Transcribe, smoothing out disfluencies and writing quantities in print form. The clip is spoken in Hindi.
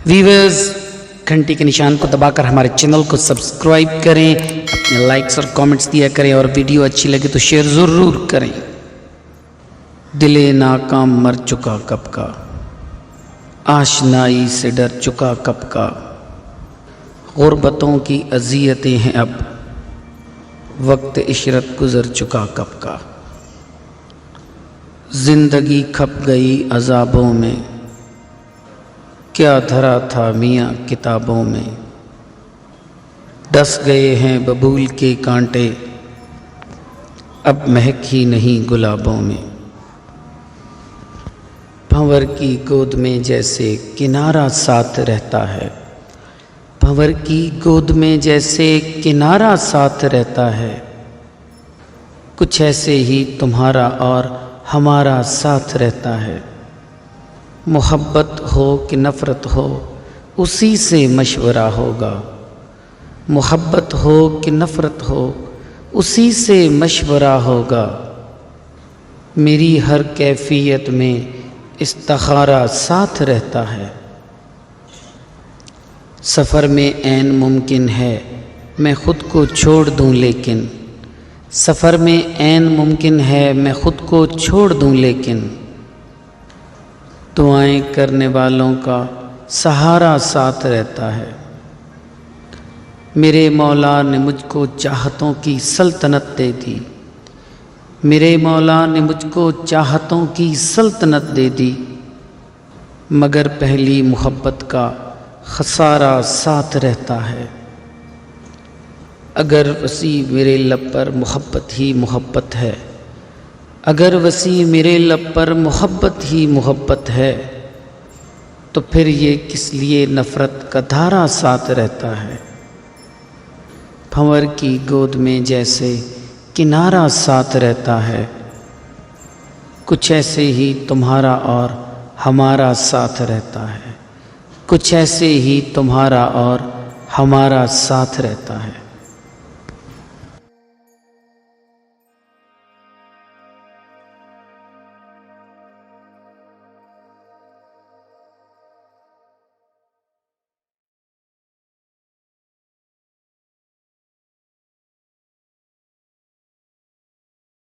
व्यूअर्स, घंटी के निशान को दबाकर हमारे चैनल को सब्सक्राइब करें, अपने लाइक्स और कमेंट्स दिया करें और वीडियो अच्छी लगे तो शेयर ज़रूर करें। दिले नाकाम मर चुका कब का, आशनाई से डर चुका कब का, गुर्बतों की अज़ियतें हैं अब, वक्त इशरत गुज़र चुका कब का। ज़िंदगी खप गई अज़ाबों में, क्या धरा था मियाँ किताबों में, डस गए हैं बबूल के कांटे, अब महक ही नहीं गुलाबों में। भंवर की गोद में जैसे किनारा साथ रहता है, भंवर की गोद में जैसे किनारा साथ रहता है, कुछ ऐसे ही तुम्हारा और हमारा साथ रहता है। मोहब्बत हो कि नफ़रत हो उसी से मशवरा होगा, मोहब्बत हो कि नफ़रत हो उसी से मशवरा होगा। मेरी हर कैफियत में इस्तिखारा साथ रहता है। सफ़र में ऐन मुमकिन है मैं ख़ुद को छोड़ दूं लेकिन, सफ़र में ऐन मुमकिन है मैं ख़ुद को छोड़ दूं लेकिन, दुआएं करने वालों का सहारा साथ रहता है। मेरे मौला ने मुझको चाहतों की सल्तनत दे दी, मेरे मौला ने मुझको चाहतों की सल्तनत दे दी, मगर पहली मोहब्बत का खसारा साथ रहता है। अगर वसी मेरे लब पर मोहब्बत ही मोहब्बत है, अगर वसी मेरे लब पर मोहब्बत ही मोहब्बत है, तो फिर ये किस लिए नफ़रत का धारा साथ रहता है। भंवर की गोद में जैसे किनारा साथ रहता है, कुछ ऐसे ही तुम्हारा और हमारा साथ रहता है, कुछ ऐसे ही तुम्हारा और हमारा साथ रहता है।